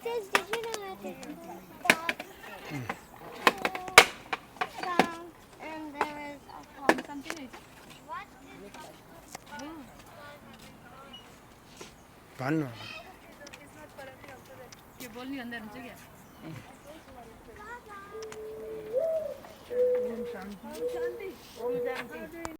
says, did you know that there's down and there is a pump? Something. What? पान ये बोल नहीं अंदर नीचे क्या ओम शांति ओम शांति